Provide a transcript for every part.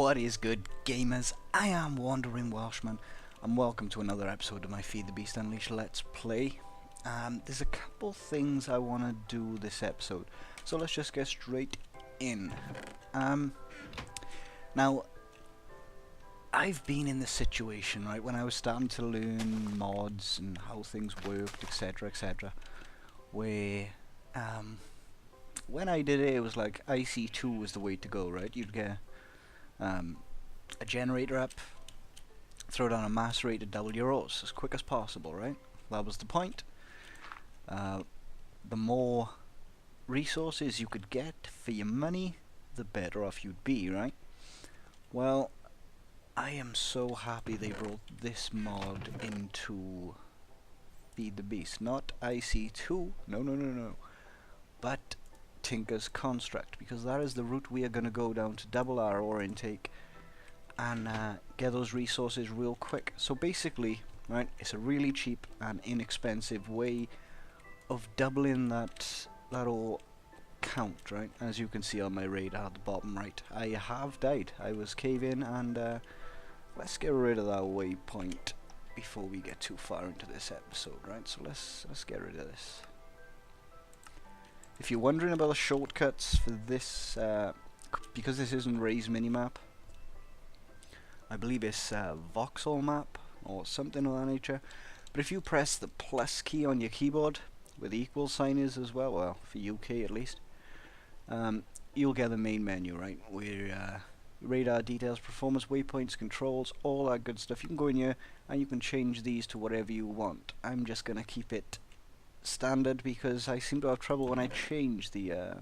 What is good, gamers? I am Wandering Welshman, and welcome to another episode of my Feed the Beast Unleashed Let's Play. There's a couple things I want to do this episode, so let's just get straight in. Now, I've been in this situation, right, when I was starting to learn mods and how things worked, etc, etc, where, when I did it, it was like IC2 was the way to go, right? You'd get a generator up, throw down a mass rate to double your ores as quick as possible, right? That was the point. The more resources you could get for your money, the better off you'd be, right? Well, I am so happy they brought this mod into Feed the Beast. Not IC2, no, but Tinker's Construct, because that is the route we are going to go down to double our ore intake and get those resources real quick. So basically, right, it's a really cheap and inexpensive way of doubling that ore count, right? As you can see on my radar at the bottom right, I have died. I was caving, and let's get rid of that waypoint before we get too far into this episode, right? So let's get rid of this. If you're wondering about the shortcuts for this, because this isn't Ray's minimap, I believe it's voxel map or something of that nature. But if you press the plus key on your keyboard, where the equal sign is as well, well, for UK at least, you'll get the main menu, right? Where radar details, performance, waypoints, controls, all that good stuff. You can go in here and you can change these to whatever you want. I'm just gonna keep it standard because I seem to have trouble when I change the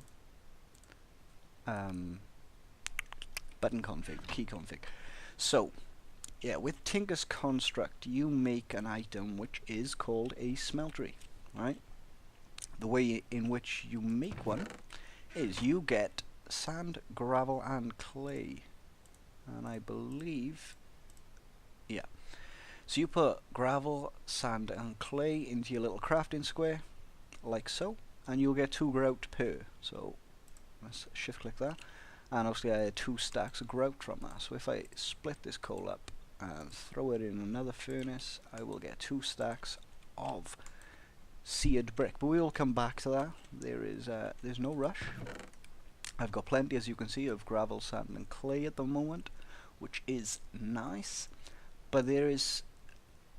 button config, key config. So, yeah, with Tinker's Construct, you make an item which is called a smeltery, right? The way in which you make one is you get sand, gravel, and clay, and I believe, yeah. So you put gravel, sand and clay into your little crafting square, like so, and you'll get 2 grout per. So let's shift click that, and obviously I had 2 stacks of grout from that. So if I split this coal up and throw it in another furnace, I will get 2 stacks of seared brick. But we will come back to that. There's no rush. I've got plenty, as you can see, of gravel, sand and clay at the moment, which is nice. But there is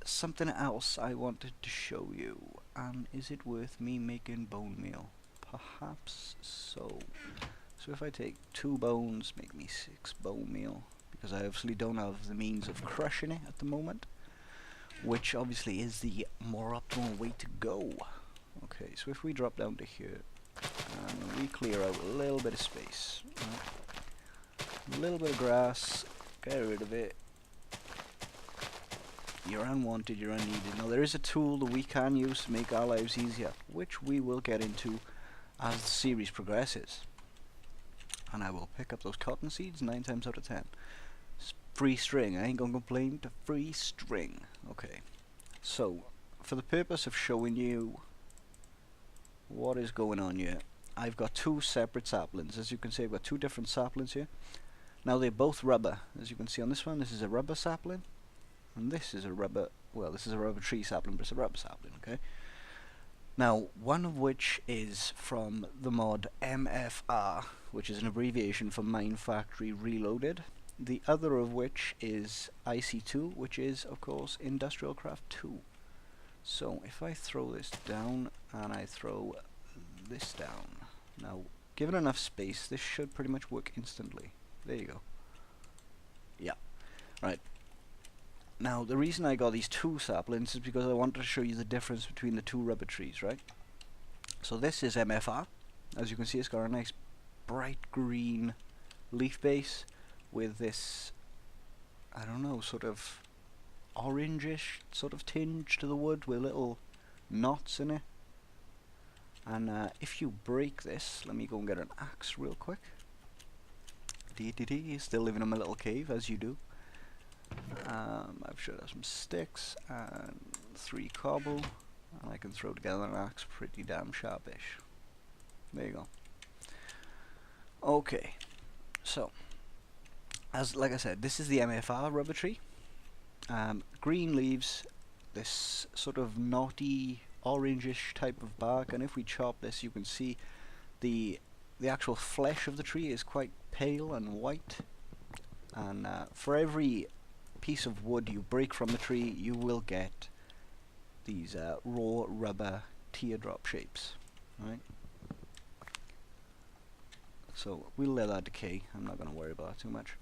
something else I wanted to show you, and is it worth me making bone meal? Perhaps so. So if I take 2 bones, make me 6 bone meal, because I obviously don't have the means of crushing it at the moment, which obviously is the more optimal way to go. Okay, so if we drop down to here and we clear out a little bit of space, right? A little bit of grass, get rid of it. You're unwanted, you're unneeded. Now there is a tool that we can use to make our lives easier, which we will get into as the series progresses. And I will pick up those cotton seeds 9 times out of 10. Free string, I ain't gonna complain to free string. Okay, so for the purpose of showing you what is going on here, I've got 2 separate saplings. As you can see, I've got 2 different saplings here. Now they're both rubber. As you can see on this one, this is a rubber sapling, and this is a rubber, well, this is a rubber tree sapling, but it's a rubber sapling, okay? Now, one of which is from the mod MFR, which is an abbreviation for Mine Factory Reloaded. The other of which is IC2, which is, of course, Industrial Craft 2. So, if I throw this down, and I throw this down, now, given enough space, this should pretty much work instantly. There you go. Yeah. Right. Now, the reason I got these 2 saplings is because I wanted to show you the difference between the 2 rubber trees, right? So this is MFR. As you can see, it's got a nice bright green leaf base with this, I don't know, sort of orangish sort of tinge to the wood with little knots in it. And if you break this, let me go and get an axe real quick. Still living in my little cave, as you do. I've should have some sticks and 3 cobble, and I can throw together an axe pretty damn sharpish. There you go. Okay, so As like I said, this is the MFR rubber tree. Green leaves, this sort of knotty orangish type of bark, and if we chop this, you can see the actual flesh of the tree is quite pale and white. And for every piece of wood you break from the tree, you will get these raw rubber teardrop shapes, right? So we'll let that decay. I'm not going to worry about it too much.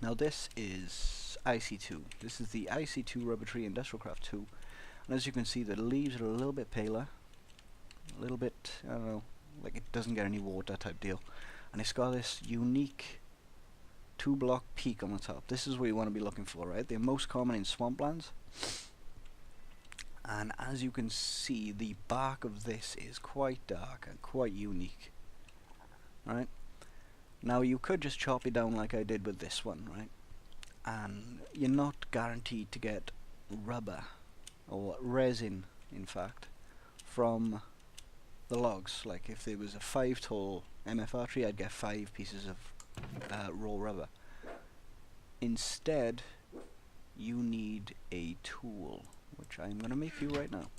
Now this is IC2. This is the IC2 rubber tree Industrial Craft 2, and as you can see, the leaves are a little bit paler, a little bit, I don't know, like it doesn't get any water type deal, and it's got this unique 2-block peak on the top. This is what you want to be looking for, right? They're most common in swamplands, and as you can see, the bark of this is quite dark and quite unique, right? Now you could just chop it down like I did with this one, right? And you're not guaranteed to get rubber, or resin in fact, from the logs. Like if there was a 5 tall MFR tree, I'd get 5 pieces of raw rubber. Instead, you need a tool, which I'm going to make you right now.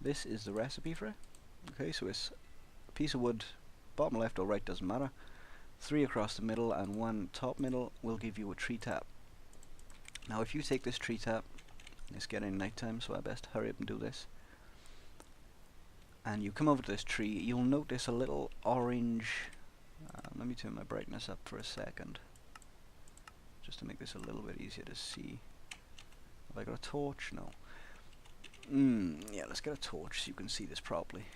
This is the recipe for it. Okay, so it's a piece of wood, bottom left or right, doesn't matter. 3 across the middle and 1 top middle will give you a tree tap. Now if you take this tree tap, it's getting nighttime, so I best hurry up and do this, and you come over to this tree, you'll notice a little orange, let me turn my brightness up for a second, just to make this a little bit easier to see. Have I got a torch? No. Yeah, let's get a torch so you can see this properly,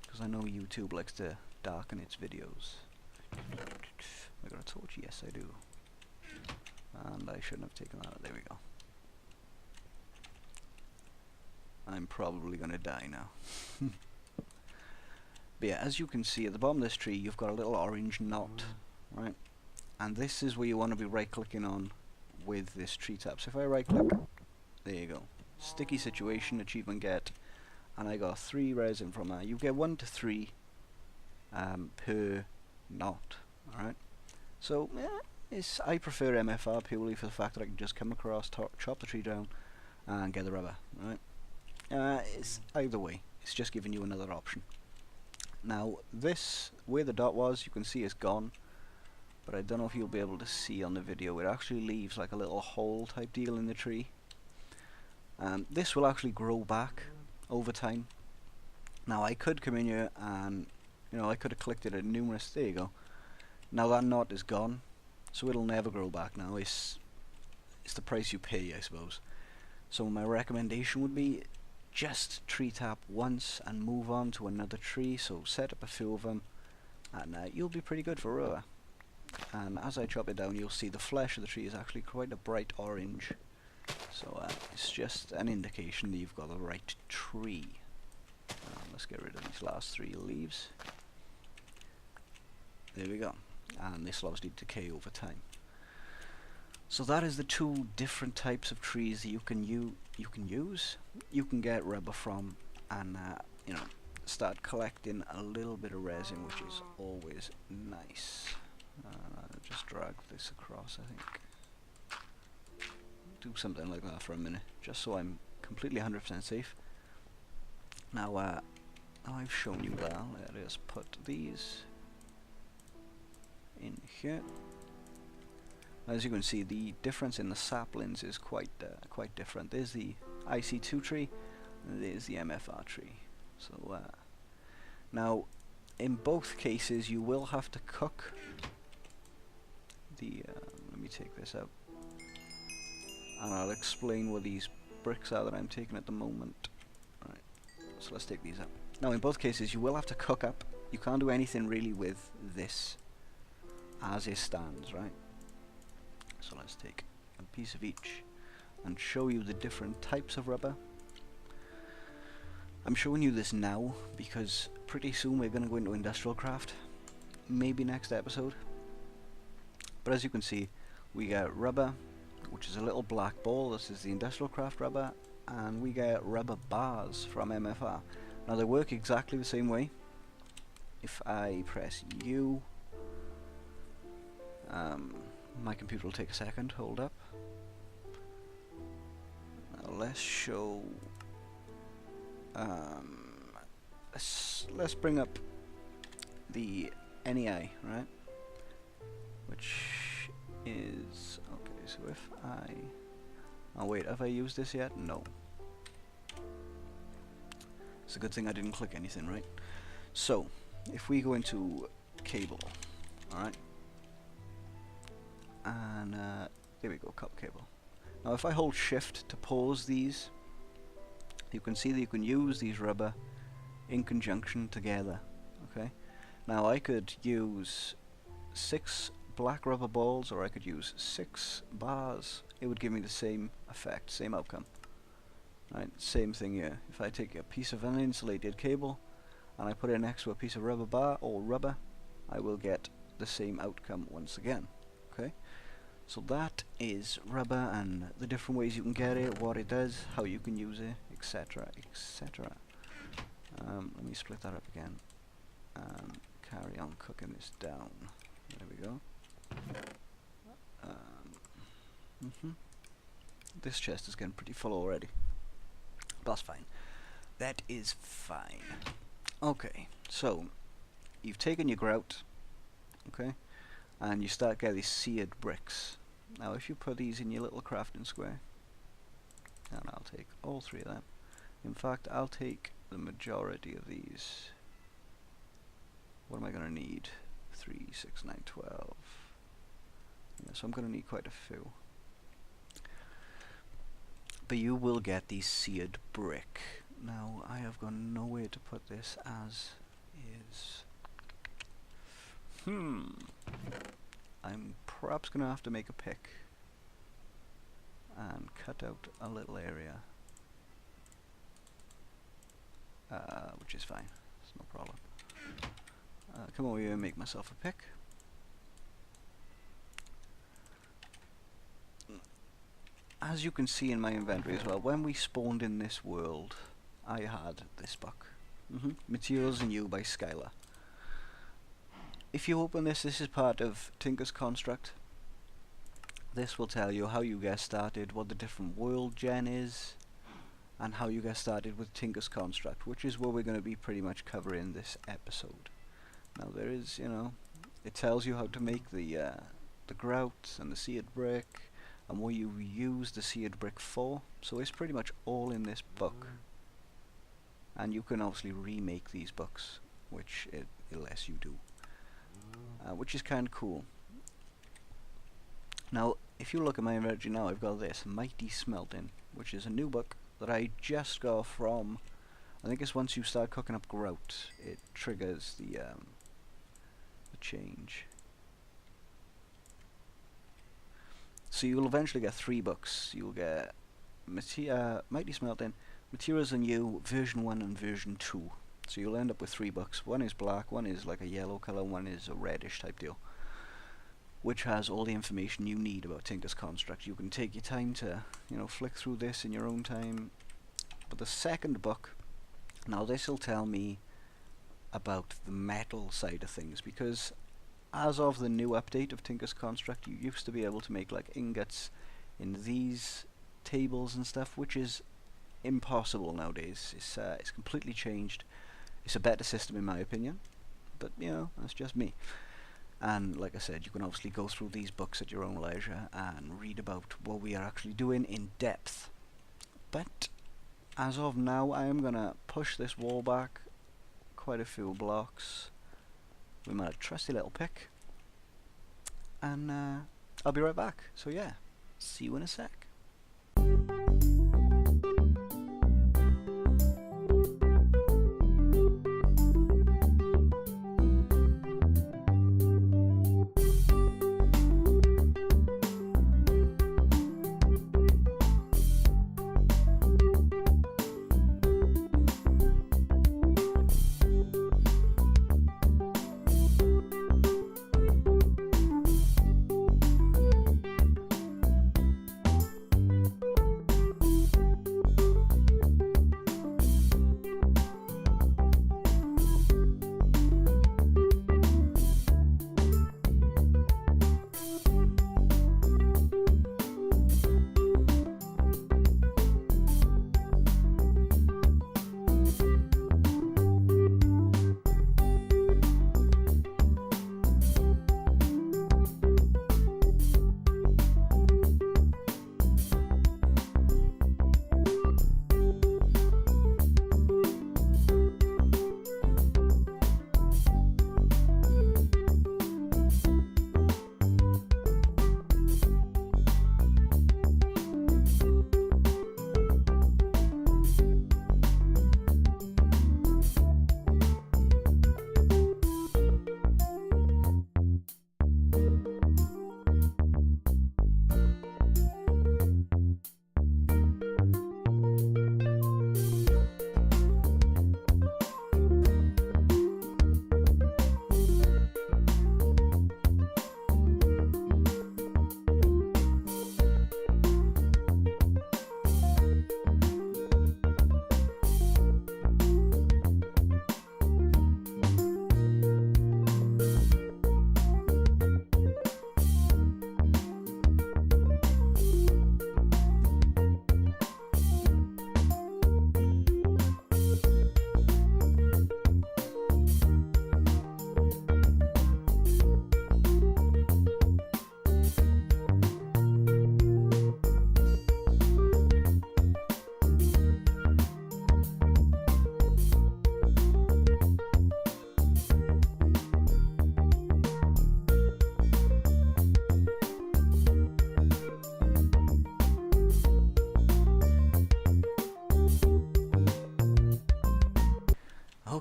because I know YouTube likes to darken its videos. I got a torch? Yes, I do. And I shouldn't have taken that. There we go. I'm probably gonna die now. But yeah, as you can see at the bottom of this tree, you've got a little orange knot, right? And this is where you want to be right-clicking on with this tree tap. So if I right-click, there you go. Sticky situation, achievement get, and I got 3 resin from that. You get 1 to 3 per knot, alright? So I prefer MFR purely for the fact that I can just come across, chop the tree down, and get the rubber, right? It's either way, it's just giving you another option. Now this, where the dot was, you can see it's gone, but I don't know if you'll be able to see on the video, it actually leaves like a little hole type deal in the tree. This will actually grow back over time. Now I could come in here and, you know, I could have clicked it at numerous, there you go. Now that knot is gone, so it'll never grow back now. It's the price you pay, I suppose. So my recommendation would be just tree tap once and move on to another tree. So set up a few of them, and you'll be pretty good for rubber. And as I chop it down, you'll see the flesh of the tree is actually quite a bright orange. So it's just an indication that you've got the right tree. Let's get rid of these last 3 leaves. There we go. And this will obviously decay over time. So that is the 2 different types of trees that you can use. You can get rubber from, and you know, start collecting a little bit of resin, which is always nice. I'll just drag this across, I think. Do something like that for a minute, just so I'm completely 100% safe. Now, I've shown you that. Let us put these in here. As you can see, the difference in the saplings is quite different. There's the IC2 tree, and there's the MFR tree. So now, in both cases, you will have to cook the. Let me take this out, and I'll explain what these bricks are that I'm taking at the moment. Right. So let's take these out. Now, in both cases, you will have to cook up. You can't do anything really with this as it stands, right? So let's take a piece of each and show you the different types of rubber. I'm showing you this now because pretty soon we're going to go into industrial craft, maybe next episode. But as you can see, we get rubber, which is a little black ball. This is the industrial craft rubber, and we get rubber bars from MFR. Now they work exactly the same way. If I press U, My computer will take a second, hold up. Now let's show, let's bring up the NEI, right? Which is, okay, so if oh wait, have I used this yet? No. It's a good thing I didn't click anything, right? So, if we go into cable, alright, and there we go, copper cable. Now if I hold shift to pause these, you can see that you can use these rubber in conjunction together, okay? Now I could use 6 black rubber balls, or I could use 6 bars. It would give me the same effect, same outcome. Right, same thing here. If I take a piece of uninsulated cable and I put it next to a piece of rubber bar or rubber, I will get the same outcome once again. Okay, so that is rubber and the different ways you can get it, what it does, how you can use it, etc, etc. Let me split that up again and carry on cooking this down. There we go. This chest is getting pretty full already. That's fine. That is fine. Okay, so you've taken your grout, okay, and you start getting these seared bricks. Now if you put these in your little crafting square, and I'll take all 3 of them. In fact, I'll take the majority of these. What am I going to need? 3, 6, 9, 12. Yeah, so I'm going to need quite a few. But you will get the seared brick. Now I have got nowhere to put this as is. I'm perhaps going to have to make a pick and cut out a little area, which is fine. It's no problem. Come over here and make myself a pick. As you can see in my inventory as well, when we spawned in this world, I had this book. Materials and You by Skylar. If you open this, this is part of Tinker's Construct. This will tell you how you get started, what the different world gen is, and how you get started with Tinker's Construct, which is what we're going to be pretty much covering this episode. Now there is, you know, it tells you how to make the grout and the seared brick, and what you use the seared brick for, so it's pretty much all in this book. And you can obviously remake these books, which it lets you do, which is kind of cool. Now if you look at my inventory now, I've got this Mighty Smelting, which is a new book that I just got from, I think it's once you start cooking up grout, it triggers the change. So you'll eventually get 3 books. You'll get Mighty Smelting, Materials and You, version 1 and version 2. So you'll end up with 3 books. One is black, one is like a yellow colour, one is a reddish type deal, which has all the information you need about Tinker's Construct. You can take your time to, you know, flick through this in your own time. But the second book, now this will tell me about the metal side of things, because as of the new update of Tinker's Construct, you used to be able to make like ingots in these tables and stuff, which is impossible nowadays. It's completely changed. It's a better system in my opinion, but you know, that's just me. And like I said, you can obviously go through these books at your own leisure and read about what we are actually doing in depth. But as of now, I am gonna push this wall back quite a few blocks with my trusty little pick, and I'll be right back. So yeah, see you in a sec.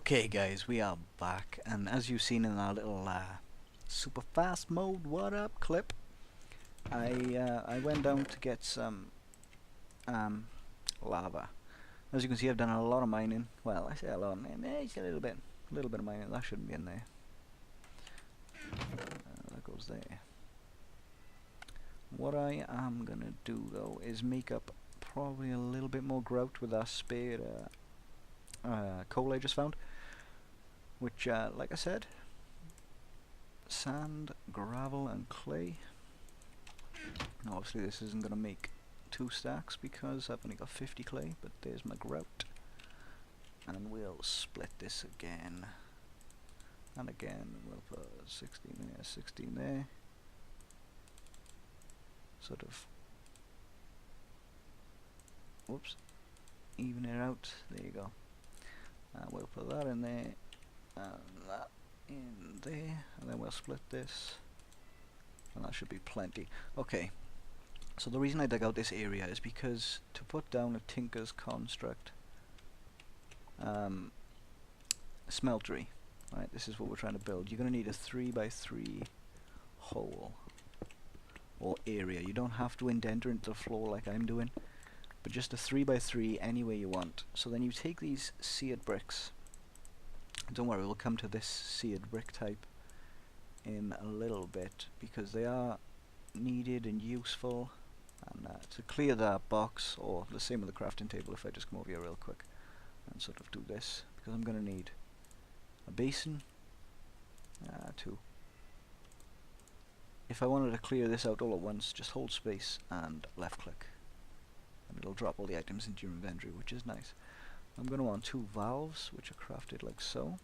Okay guys, we are back, and as you've seen in our little super fast mode what up clip, I went down to get some lava. As you can see, I've done a lot of mining. Well, I say a lot, it's a little bit of mining. That shouldn't be in there. That goes there. What I am gonna do though is make up probably a little bit more grout with our spare coal I just found. Which, like I said, sand, gravel and clay. Now obviously this isn't going to make 2 stacks because I've only got 50 clay, but there's my grout. And we'll split this again. And again, we'll put 16 there, 16 there. Sort of, whoops, even it out, there you go. And we'll put that in there. And that in there, and then we'll split this, and that should be plenty. Okay, so the reason I dug out this area is because to put down a Tinker's Construct smeltery, right, this is what we're trying to build, you're going to need a 3x3 hole or area. You don't have to indent into the floor like I'm doing, but just a 3x3 any way you want. So then you take these seared bricks. Don't worry, we'll come to this seared brick type in a little bit because they are needed and useful. And to clear that box, or the same with the crafting table, if I just come over here real quick and sort of do this, because I'm going to need a basin, 2. If I wanted to clear this out all at once, just hold space and left click, and it'll drop all the items into your inventory, which is nice. I'm going to want 2 valves, which are crafted like so.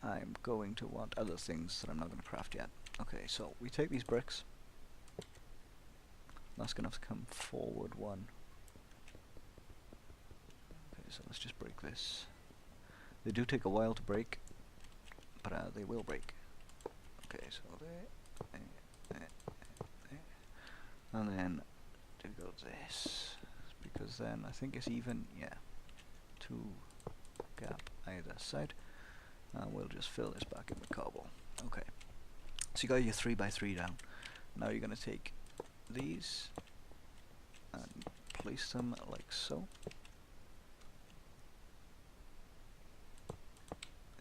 I'm going to want other things that I'm not going to craft yet. Okay, so we take these bricks. That's going to have to come forward 1. Okay, so let's just break this. They do take a while to break, but they will break. Okay, so there, and then to go this. Because then I think it's even, yeah, 2 gap either side, and we'll just fill this back in with cobble. Okay, so you got your 3x3 down. Now you're going to take these and place them like so.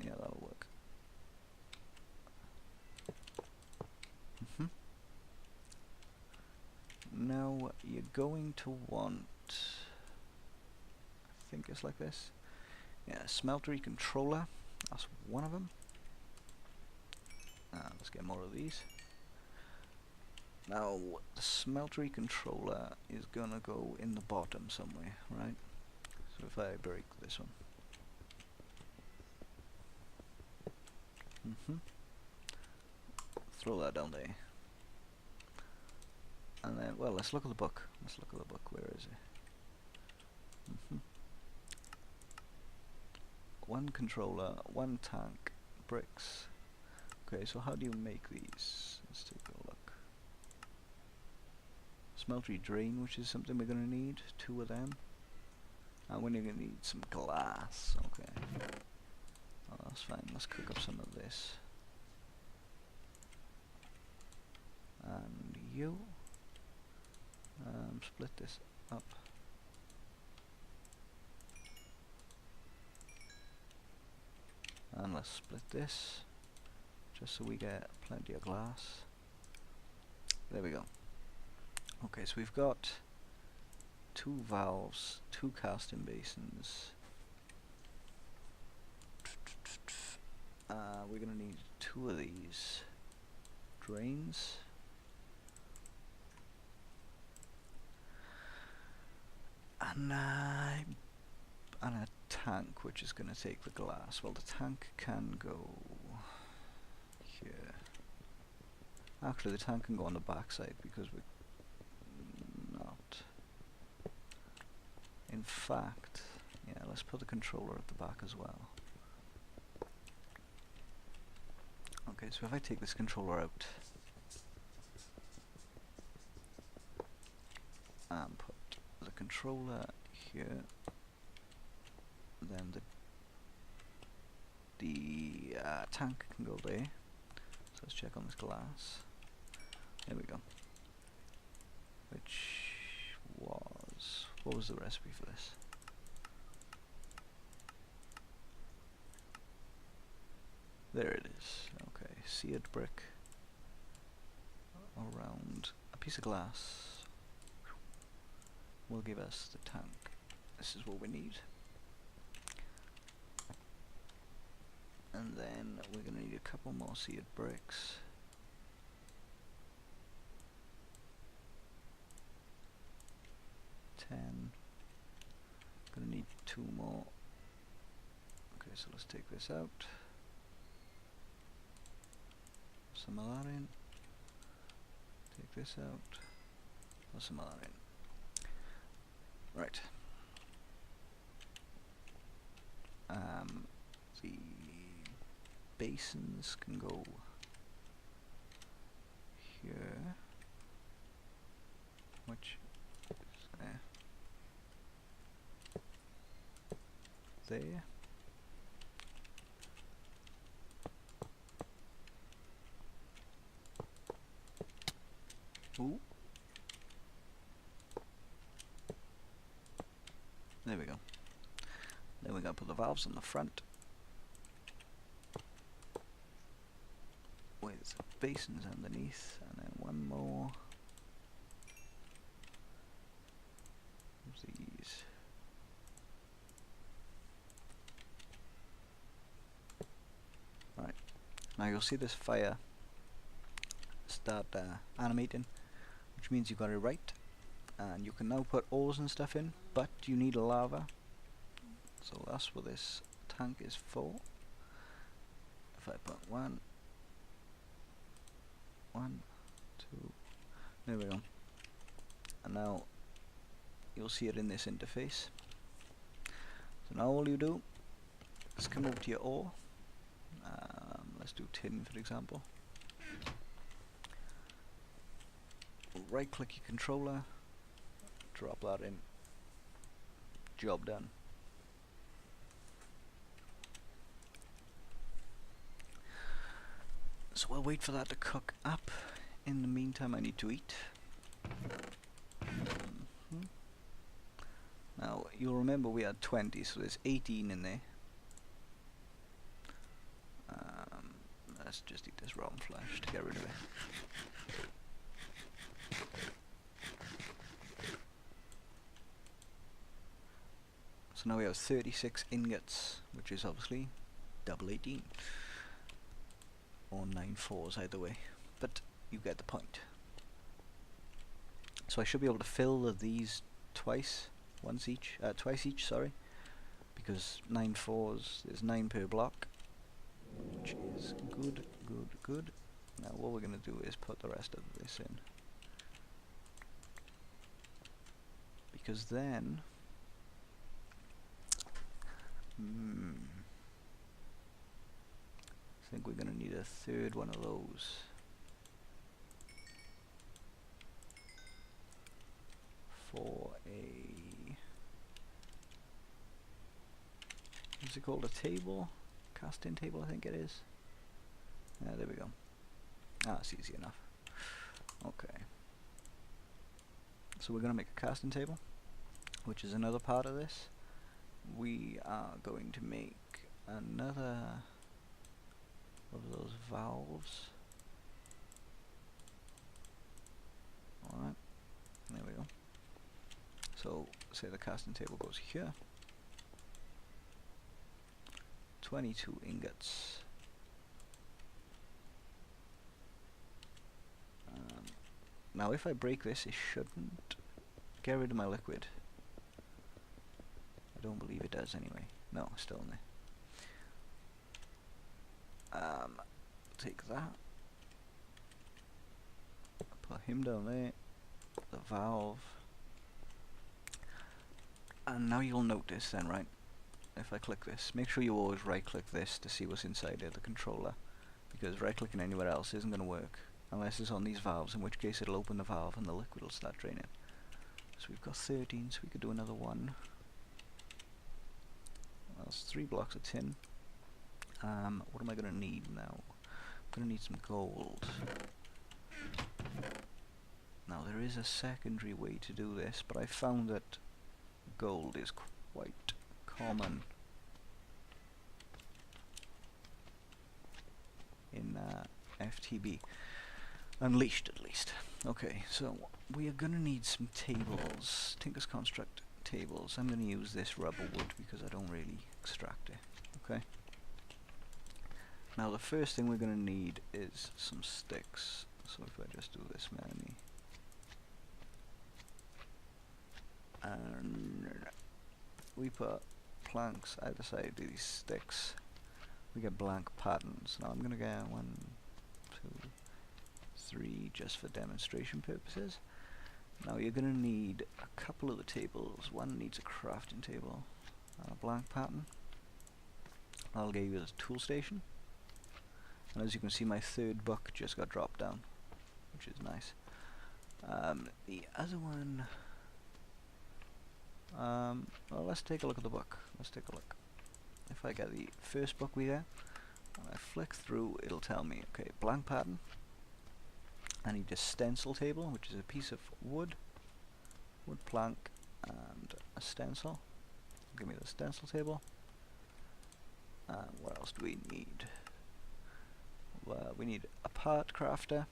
Yeah, that'll work. Now you're going to want, I think it's like this. Yeah, smeltery controller. That's one of them. Let's get more of these. Now the smeltery controller is gonna go in the bottom somewhere, right? So if I break this one. Throw that down there. And then, well, let's look at the book. Let's look at the book. Where is it? 1 controller, 1 tank, bricks. Okay, so how do you make these? Let's take a look. Smeltery drain, which is something we're going to need. 2 of them. And we're going to need some glass. Okay. Oh, that's fine. Let's cook up some of this. And you. Split this up. And let's split this, just so we get plenty of glass. There we go. Okay, so we've got 2 valves, 2 casting basins. We're going to need 2 of these drains. And a tank, which is going to take the glass. Well, the tank can go here. Actually, the tank can go on the back side because we're not. In fact, yeah, let's put the controller at the back as well. Okay, so if I take this controller out and put the controller here, then the tank can go there. So let's check on this glass. There we go. What was the recipe for this? There it is. Okay, seared brick around a piece of glass will give us the tank. This is what we need. And then we're going to need a couple more seared bricks. Gonna need 2 more. Okay, so let's take this out. Some of that in. Take this out. Put some of that in. Right. The basins can go here, which is there. Ooh. There we go. Then we're going to put the valves on the front with basins underneath, and then one more of these. Right, now you'll see this fire start animating, which means you've got it right, and you can now put ores and stuff in, but you need lava, so that's what this tank is for. If I put 1, 2, there we go, and now you'll see it in this interface. So now all you do is come over to your ore. Let's do tin for example. Right click your controller, drop that in, job done. So we'll wait for that to cook up. In the meantime I need to eat. Now you'll remember we had 20, so there's 18 in there. Let's just eat this rotten flesh to get rid of it. So now we have 36 ingots, which is obviously double 18. Or 9 4s either way. But you get the point. So I should be able to fill these twice each, sorry. Because 9 4s, there's 9 per block. Which is good, good, good. Now what we're going to do is put the rest of this in. Because then I think we're going to need a third one of those. For a... Is it called a table? Casting table, I think it is. Yeah, there we go. Ah, it's easy enough. Okay. So we're going to make a casting table, which is another part of this. We are going to make another of those valves. Alright, there we go. So, say the casting table goes here. 22 ingots. Now if I break this, it shouldn't get rid of my liquid. I don't believe it does anyway. No, it's still in there. Take that. Put him down there. The valve. And now you'll notice then, right? If I click this, make sure you always right click this to see what's inside of the controller, because right clicking anywhere else isn't going to work unless it's on these valves, in which case it'll open the valve and the liquid will start draining. So we've got 13, so we could do another one. That's 3 blocks of tin. What am I going to need now? I'm going to need some gold. Now there is a secondary way to do this, but I found that gold is quite common in FTB. Unleashed, at least. Okay, so we are going to need some tables. Tinker's Construct tables. I'm going to use this rubber wood because I don't really extract it. Okay. Now the first thing we're going to need is some sticks. So if I just do this many, and we put planks either side of these sticks, we get blank patterns. Now I'm going to get 1, 2, 3 just for demonstration purposes. Now you're going to need a couple of the tables. One needs a crafting table and a blank pattern. I'll give you the tool station. And as you can see, my third book just got dropped down, which is nice. The other one, well, let's take a look at the book. Let's take a look. If I get the first book we get, and I flick through, it'll tell me, okay, blank pattern. I need a stencil table, which is a piece of wood plank, and a stencil. Give me the stencil table. What else do we need? We need a part crafter,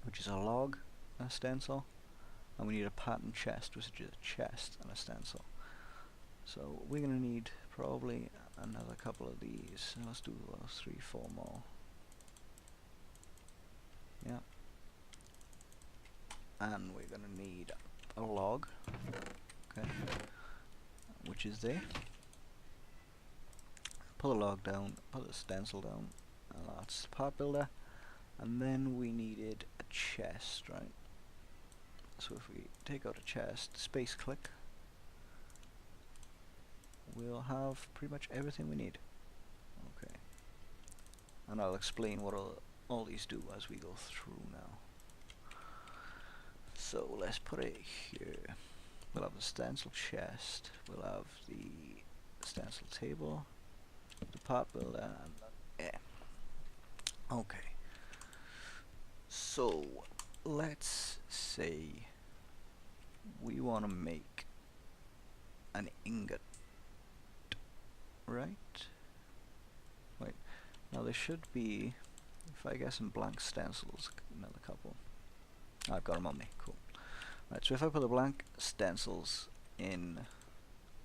which is a log and a stencil, and we need a pattern chest, which is a chest and a stencil. So we're going to need probably another couple of these. Let's do those 3, 4 more. Yeah. And we're going to need a log, okay, which is there. Put the log down, put the stencil down, and that's the part builder. And then we needed a chest, right? So if we take out a chest, space click, we'll have pretty much everything we need. Okay. And I'll explain what all these do as we go through now. So let's put it here. We'll have the stencil chest, we'll have the stencil table, the part builder, and yeah. Okay. So let's say we want to make an ingot, right? Wait, now there should be, if I get some blank stencils, another couple. I've got them on me, cool. Right, so if I put the blank stencils in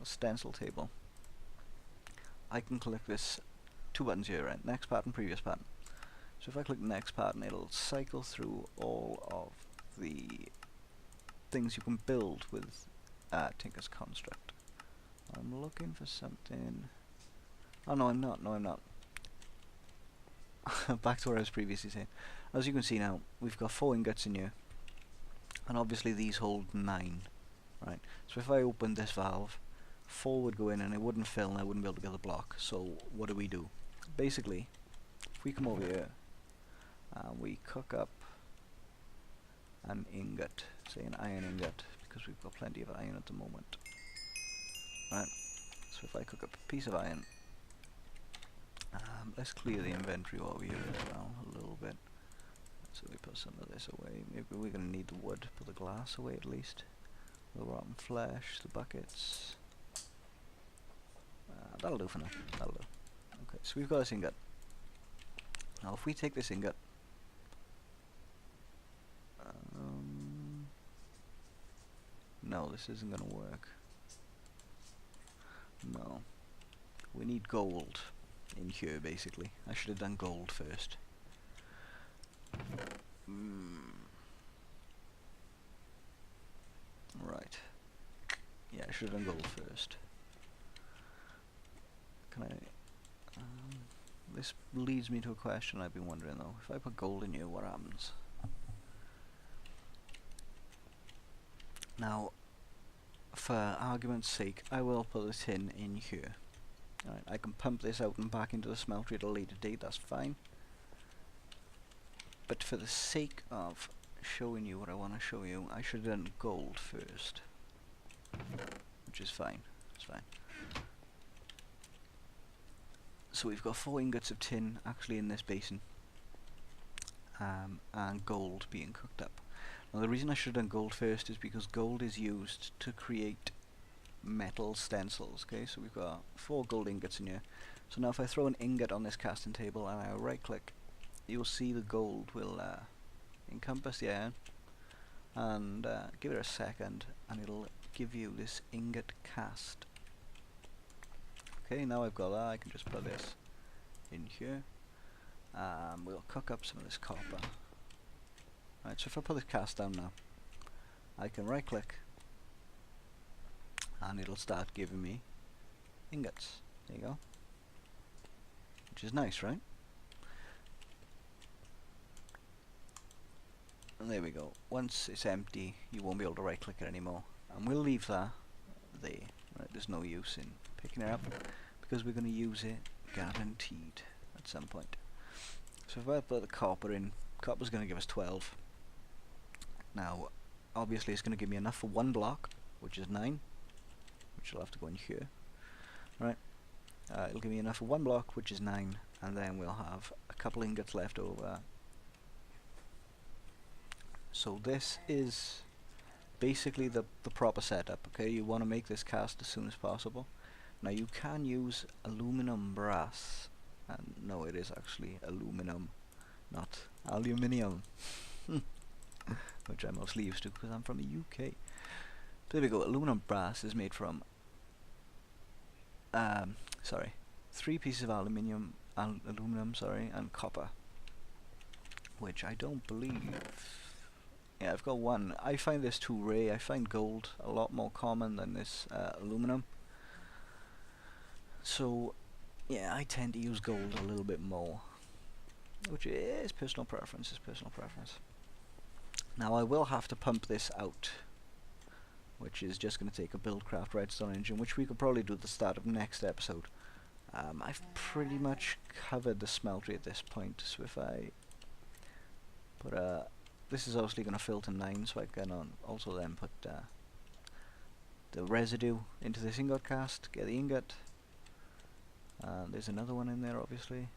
a stencil table, I can click this 2 buttons here, right? Next pattern, previous pattern. So if I click next pattern, it'll cycle through all of the things you can build with Tinker's Construct. I'm looking for something. Oh no, I'm not. No, I'm not. Back to what I was previously saying. As you can see now, we've got 4 ingots in here, and obviously these hold 9, right? So if I opened this valve, 4 would go in and it wouldn't fill, and I wouldn't be able to get the block. So what do? Basically, if we come over here and we cook up an ingot, say an iron ingot, because we've got plenty of iron at the moment, right? So if I cook up a piece of iron, let's clear the inventory while we're here as well a little bit. So we put some of this away. Maybe we're going to need the wood, put the glass away at least. The rotten flesh, the buckets. That'll do for now. That'll do. Okay, so we've got this ingot. Now if we take this ingot, no, this isn't going to work. No. We need gold in here, basically. I should have done gold first. Right. Yeah, I should have done gold first. Can I... this leads me to a question I've been wondering though. If I put gold in here, what happens? Now, for argument's sake, I will put the tin in here. Alright, I can pump this out and back into the smeltery at a later date, that's fine. But for the sake of showing you what I want to show you, I should have done gold first. Which is fine, it's fine. So we've got 4 ingots of tin actually in this basin, and gold being cooked up. Now the reason I should have done gold first is because gold is used to create metal stencils. Okay, so we've got 4 gold ingots in here. So now if I throw an ingot on this casting table and I right click, you'll see the gold will encompass the iron, and give it a second and it'll give you this ingot cast. Okay, now I've got that, I can just put this in here. We'll cook up some of this copper. Right, so if I put this cast down now, I can right click and it'll start giving me ingots. There you go. Which is nice, right? And there we go. Once it's empty, you won't be able to right click it anymore. And we'll leave that there. Right, there's no use in picking it up because we're going to use it guaranteed at some point. So if I put the copper in, copper's going to give us 12. Now, obviously it's going to give me enough for 1 block, which is 9, which will have to go in here. Right, it'll give me enough for 1 block, which is 9, and then we'll have a couple ingots left over. So this is basically the proper setup. Okay, you want to make this cast as soon as possible. Now you can use aluminum brass, and no, it is actually aluminum, not aluminium. Which I'm mostly used to because I'm from the UK. There we go. Aluminum brass is made from 3 pieces of aluminum, and copper, which I don't believe. Yeah, I've got 1. I find this too rare. I find gold a lot more common than this aluminum. So yeah, I tend to use gold a little bit more, which is personal preference. Now I will have to pump this out, which is just going to take a Buildcraft redstone engine, which we could probably do at the start of next episode. I've pretty much covered the smeltery at this point, so if I put this is obviously going to fill to 9, so I can also then put the residue into this ingot cast, get the ingot, and there's another one in there obviously,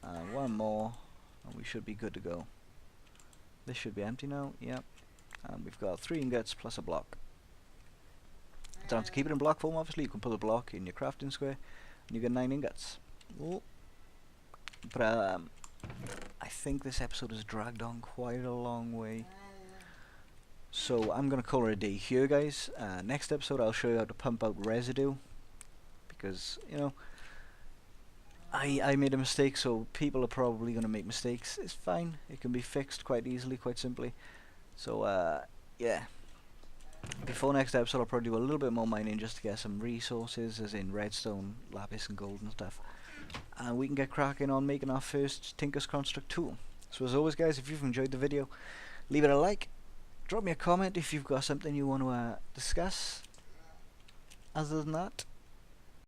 and 1 more, and we should be good to go. This should be empty now, yep, and we've got 3 ingots plus a block. You don't have to keep it in block form obviously, you can put a block in your crafting square and you get 9 ingots. Ooh. But I think this episode has dragged on quite a long way, so I'm going to call it a day here, guys. Next episode I'll show you how to pump out residue, because, you know, I made a mistake, so people are probably going to make mistakes. It's fine, it can be fixed quite easily, quite simply. So yeah, before next episode I'll probably do a little bit more mining just to get some resources, as in redstone, lapis and gold and stuff, and we can get cracking on making our first Tinker's Construct tool. So as always, guys, if you've enjoyed the video, leave it a like, drop me a comment if you've got something you want to discuss. Other than that,